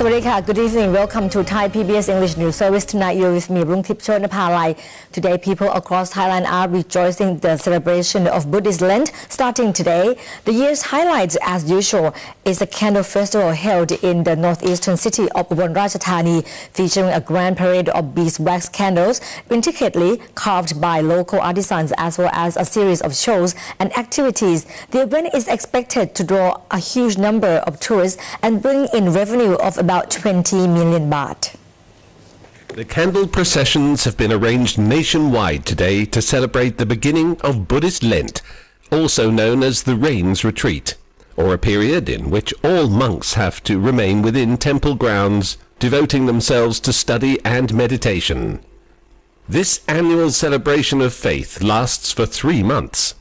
Sawadee good evening. Welcome to Thai PBS English News Service. Tonight you're with me, Rungtip Chonapalai. Today people across Thailand are rejoicing the celebration of Buddhist Lent starting today. The year's highlights, as usual, is a candle festival held in the northeastern city of Ubon Ratchathani, featuring a grand parade of beeswax candles intricately carved by local artisans, as well as a series of shows and activities. The event is expected to draw a huge number of tourists and bring in revenue of about 20 million baht. The candle processions have been arranged nationwide today to celebrate the beginning of Buddhist Lent, also known as the Rains Retreat, or a period in which all monks have to remain within temple grounds, devoting themselves to study and meditation. This annual celebration of faith lasts for 3 months.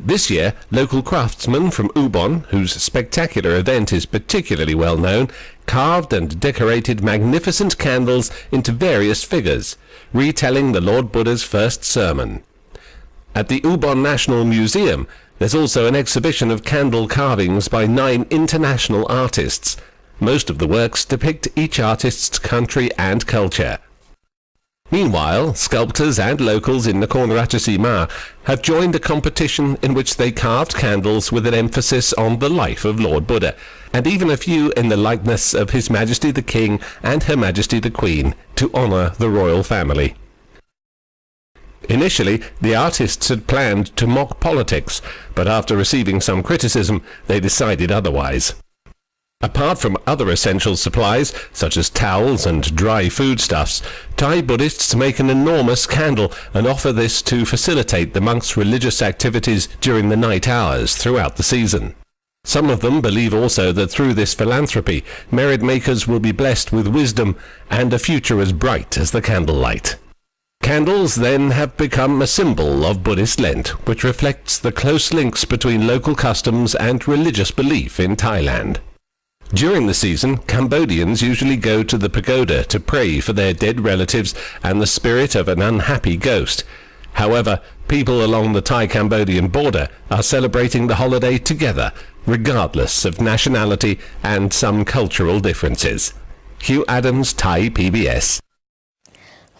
This year, local craftsmen from Ubon, whose spectacular event is particularly well known, carved and decorated magnificent candles into various figures, retelling the Lord Buddha's first sermon. At the Ubon National Museum, there's also an exhibition of candle carvings by 9 international artists. Most of the works depict each artist's country and culture. Meanwhile, sculptors and locals in Nakhon Ratchasima have joined a competition in which they carved candles with an emphasis on the life of Lord Buddha, and even a few in the likeness of His Majesty the King and Her Majesty the Queen, to honour the royal family. Initially, the artists had planned to mock politics, but after receiving some criticism, they decided otherwise. Apart from other essential supplies, such as towels and dry foodstuffs, Thai Buddhists make an enormous candle and offer this to facilitate the monks' religious activities during the night hours throughout the season. Some of them believe also that through this philanthropy, merit makers will be blessed with wisdom and a future as bright as the candlelight. Candles then have become a symbol of Buddhist Lent, which reflects the close links between local customs and religious belief in Thailand. During the season, Cambodians usually go to the pagoda to pray for their dead relatives and the spirit of an unhappy ghost. However, people along the Thai-Cambodian border are celebrating the holiday together, regardless of nationality and some cultural differences. Hugh Adams, Thai PBS.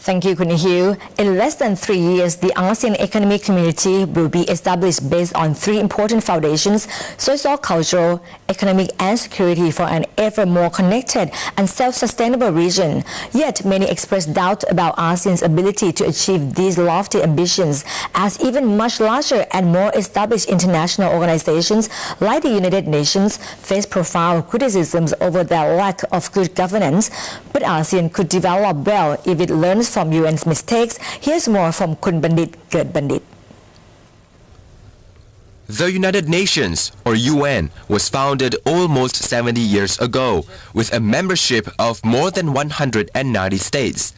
Thank you, Kun Hugh. In less than 3 years, the ASEAN Economic Community will be established based on 3 important foundations: socio-cultural, economic and security, for an ever more connected and self-sustainable region. Yet, many express doubt about ASEAN's ability to achieve these lofty ambitions, as even much larger and more established international organizations like the United Nations face profound criticisms over their lack of good governance. But ASEAN could develop well if it learns from UN's mistakes. Here's more from Kun Bandit Gert Bandit. The United Nations, or UN, was founded almost 70 years ago, with a membership of more than 190 states.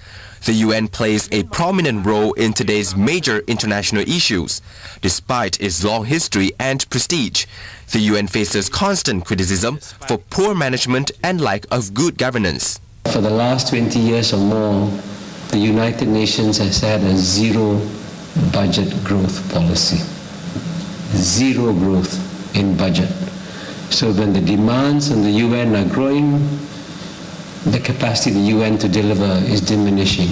The UN plays a prominent role in today's major international issues. Despite its long history and prestige, the UN faces constant criticism for poor management and lack of good governance. For the last 20 years or more, the United Nations has had a zero budget growth policy. Zero growth in budget. So when the demands on the UN are growing, the capacity of the UN to deliver is diminishing.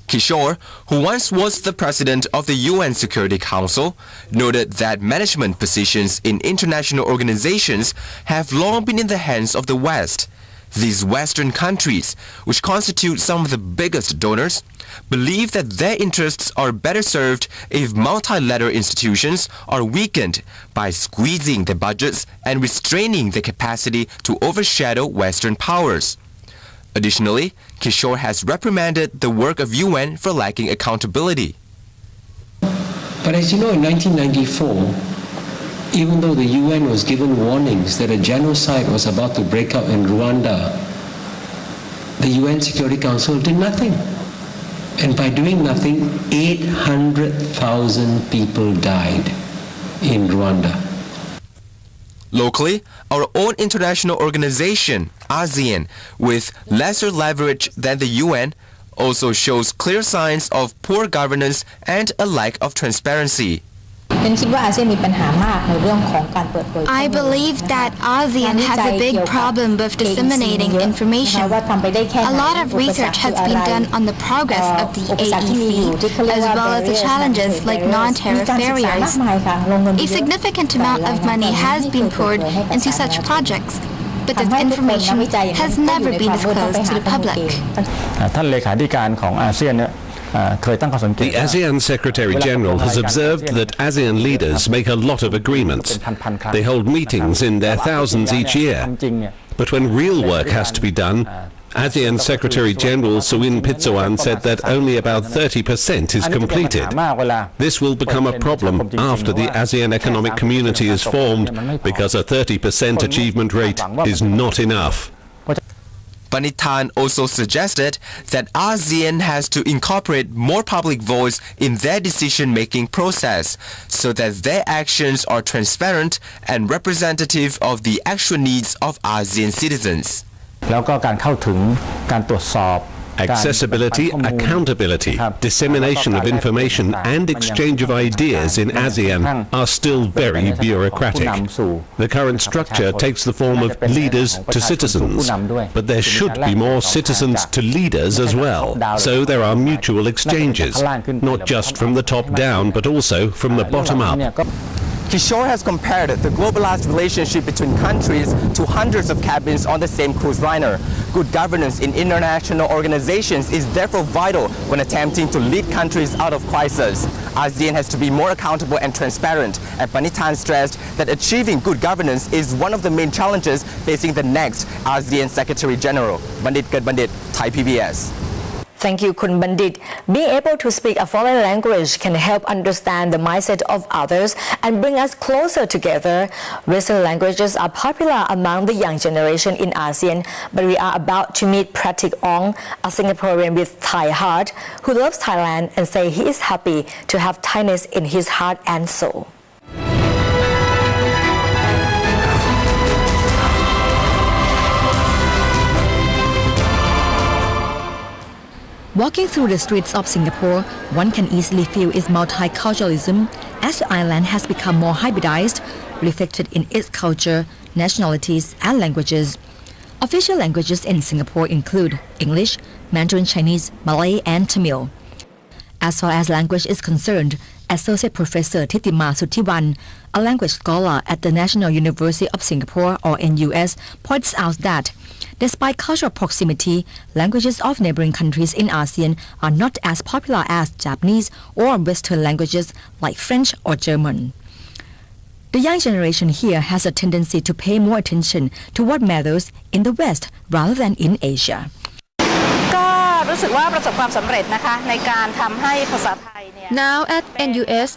Kishore, who once was the president of the UN Security Council, noted that management positions in international organizations have long been in the hands of the West. These Western countries, which constitute some of the biggest donors, believe that their interests are better served if multilateral institutions are weakened by squeezing their budgets and restraining their capacity to overshadow Western powers. Additionally, Kishore has reprimanded the work of UN for lacking accountability. But as you know, in 1994, even though the UN was given warnings that a genocide was about to break out in Rwanda, the UN Security Council did nothing. And by doing nothing, 800,000 people died in Rwanda. Locally, our own international organization, ASEAN, with lesser leverage than the UN, also shows clear signs of poor governance and a lack of transparency. I believe that ASEAN has a big problem with disseminating information. A lot of research has been done on the progress of the AEC, as well as the challenges like non-tariff barriers. A significant amount of money has been poured into such projects, but this information has never been disclosed to the public. ท่านเลขาธิการของอาเซียนเนี่ย The ASEAN Secretary General has observed that ASEAN leaders make a lot of agreements. They hold meetings in their thousands each year. But when real work has to be done, ASEAN Secretary General Suwin Pitsuwan said that only about 30% is completed. This will become a problem after the ASEAN Economic Community is formed because a 30% achievement rate is not enough. Panitan also suggested that ASEAN has to incorporate more public voice in their decision-making process so that their actions are transparent and representative of the actual needs of ASEAN citizens. แล้วก็การเข้าถึงการตรวจสอบ Accessibility, accountability, dissemination of information and exchange of ideas in ASEAN are still very bureaucratic. The current structure takes the form of leaders to citizens, but there should be more citizens to leaders as well. So there are mutual exchanges, not just from the top down, but also from the bottom up. Kishore has compared the globalized relationship between countries to hundreds of cabins on the same cruise liner. Good governance in international organizations is therefore vital when attempting to lead countries out of crisis. ASEAN has to be more accountable and transparent, and Panitan stressed that achieving good governance is one of the main challenges facing the next ASEAN Secretary General. Bandit Ket Bandit, Thai PBS. Thank you, Kun Bandit. Being able to speak a foreign language can help understand the mindset of others and bring us closer together. Western languages are popular among the young generation in ASEAN, but we are about to meet Patrick Ong, a Singaporean with Thai heart, who loves Thailand and say he is happy to have Thainess in his heart and soul. Walking through the streets of Singapore, one can easily feel its multiculturalism as the island has become more hybridized, reflected in its culture, nationalities and languages. Official languages in Singapore include English, Mandarin Chinese, Malay and Tamil. As far as language is concerned, Associate Professor Thittima Suthiwan, a language scholar at the National University of Singapore or NUS, points out that despite cultural proximity, languages of neighboring countries in ASEAN are not as popular as Japanese or Western languages like French or German. The young generation here has a tendency to pay more attention to what matters in the West rather than in Asia. รู้สึกว่าประสบความสำเร็จนะคะในการทำให้ภาษาไทยเนี่ย Now at NUS,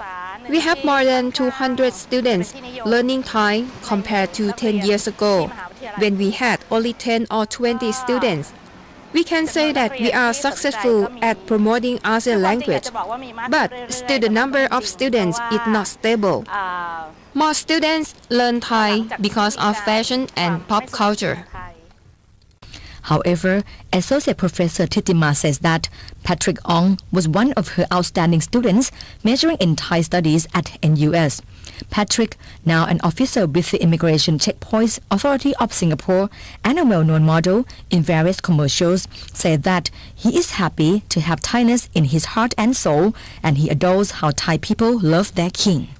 we have more than 200 students learning Thai compared to 10 years ago, when we had only 10 or 20 students. We can say that we are successful at promoting ASEAN language, but still the number of students is not stable. More students learn Thai because of fashion and pop culture. However, Associate Professor Thittima says that Patrick Ong was one of her outstanding students majoring in Thai studies at NUS. Patrick, now an officer with the Immigration Checkpoints Authority of Singapore and a well-known model in various commercials, said that he is happy to have Thainess in his heart and soul, and he adores how Thai people love their king.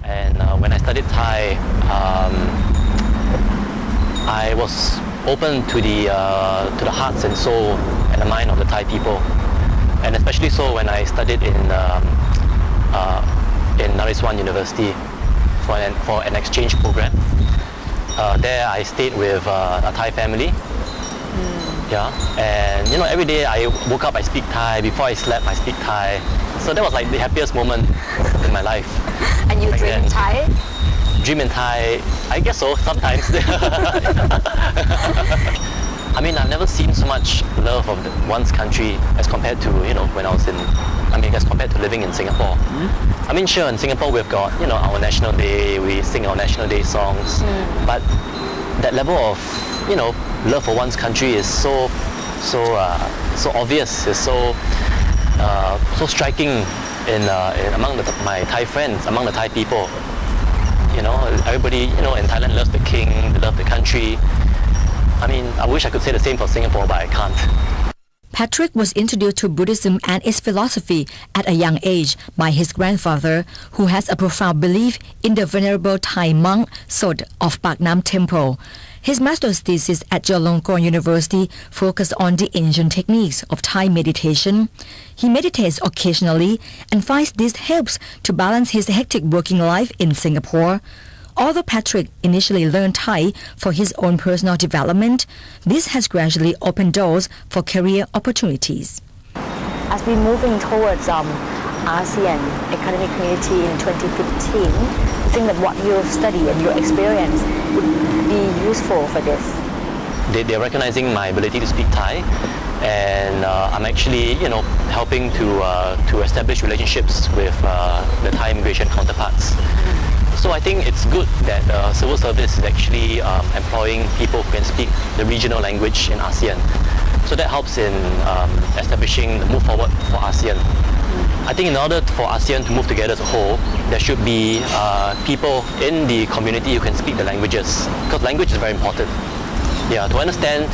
And when I studied Thai, I was open to the hearts and soul and the mind of the Thai people, and especially so when I studied in Nariswan University for an exchange program. There I stayed with a Thai family. Yeah, and you know, every day I woke up I speak Thai. Before I slept I speak Thai. So that was like the happiest moment in my life. And you dream in Thai? Dream in Thai, I guess so, sometimes. I mean, I've never seen so much love of one's country as compared to, you know, when I was as compared to living in Singapore. I mean, sure, in Singapore we've got, you know, our National Day, we sing our National Day songs, but that level of, you know, love for one's country is so obvious, is so striking among my Thai friends, among the Thai people. Everybody, in Thailand loves the king, they love the country. I mean, I wish I could say the same for Singapore, but I can't. Patrick was introduced to Buddhism and its philosophy at a young age by his grandfather, who has a profound belief in the venerable Thai monk Sot of Pak Nam Temple. His master's thesis at Chulalongkorn University focused on the ancient techniques of Thai meditation. He meditates occasionally and finds this helps to balance his hectic working life in Singapore. Although Patrick initially learned Thai for his own personal development, this has gradually opened doors for career opportunities. As we're moving towards ASEAN Economic Community in 2015, I think that what you've studied and your experience would be useful for this. They're recognizing my ability to speak Thai, and I'm actually, helping to establish relationships with the Thai immigration counterparts. So I think it's good that the civil service is actually employing people who can speak the regional language in ASEAN. So that helps in establishing the move forward for ASEAN. I think in order for ASEAN to move together as a whole, there should be people in the community who can speak the languages, because language is very important. Yeah, to understand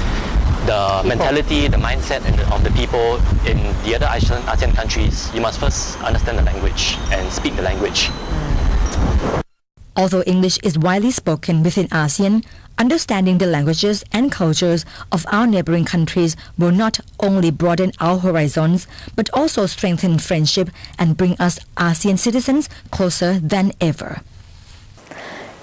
the mentality, the mindset of the people in the other ASEAN countries, you must first understand the language and speak the language. Although English is widely spoken within ASEAN, understanding the languages and cultures of our neighboring countries will not only broaden our horizons, but also strengthen friendship and bring us ASEAN citizens closer than ever.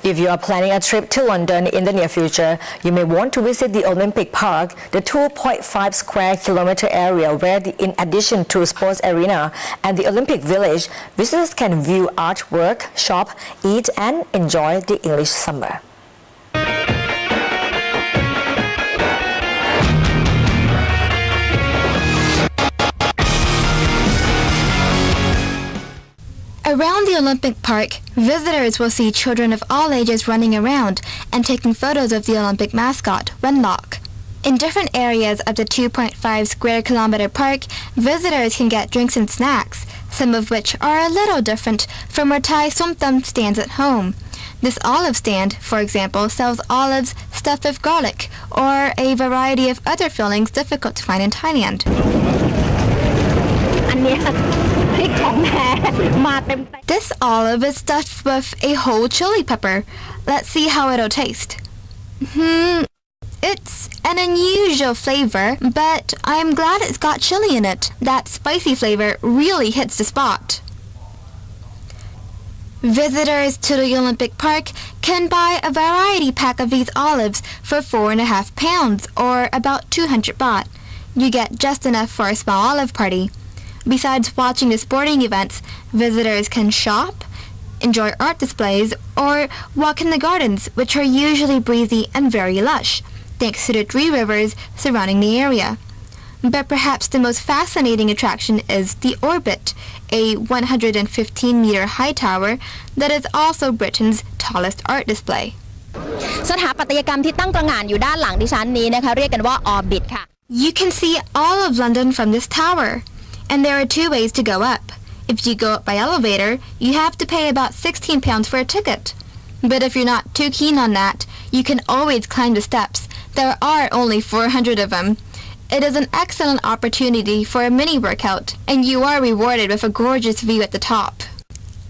If you are planning a trip to London in the near future, you may want to visit the Olympic Park, the 2.5 square kilometer area where, in addition to sports arena and the Olympic Village, visitors can view artwork, shop, eat and enjoy the English summer. Around the Olympic Park, visitors will see children of all ages running around and taking photos of the Olympic mascot, Wenlock. In different areas of the 2.5 square kilometer park, visitors can get drinks and snacks, some of which are a little different from where Thai somtam stands at home. This olive stand, for example, sells olives stuffed with garlic or a variety of other fillings difficult to find in Thailand. This olive is stuffed with a whole chili pepper. Let's see how it'll taste. It's an unusual flavor, but I'm glad it's got chili in it. That spicy flavor really hits the spot. Visitors to the Olympic Park can buy a variety pack of these olives for 4.5 pounds, or about 200 baht. You get just enough for a small olive party. Besides watching the sporting events, visitors can shop, enjoy art displays, or walk in the gardens, which are usually breezy and very lush, thanks to the 3 rivers surrounding the area. But perhaps the most fascinating attraction is the Orbit, a 115-meter high tower that is also Britain's tallest art display. สถาปัตยกรรมที่ตั้งตระหง่านอยู่ด้านหลังดิฉันนี้นะคะเรียกกันว่า Orbit ค่ะ You can see all of London from this tower. And there are 2 ways to go up. If you go up by elevator, you have to pay about 16 pounds for a ticket. But if you're not too keen on that, you can always climb the steps. There are only 400 of them. It is an excellent opportunity for a mini workout, and you are rewarded with a gorgeous view at the top.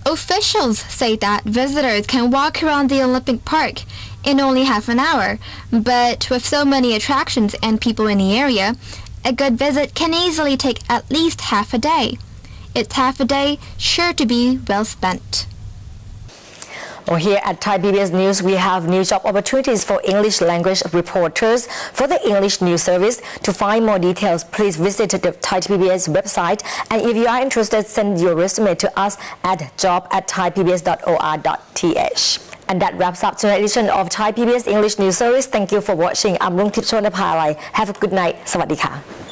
Officials say that visitors can walk around the Olympic Park in only half an hour, but with so many attractions and people in the area, a good visit can easily take at least half a day. It's half a day sure to be well spent. Well, here at Thai PBS News, we have new job opportunities for English language reporters for the English News Service. To find more details, please visit the Thai PBS website. And if you are interested, send your resume to us at job@thaipbs.or.th. And that wraps up today's edition of Thai PBS English News Service. Thank you for watching. I'm Rung Tip Chonapalai. Have a good night. สวัสดีค่ะ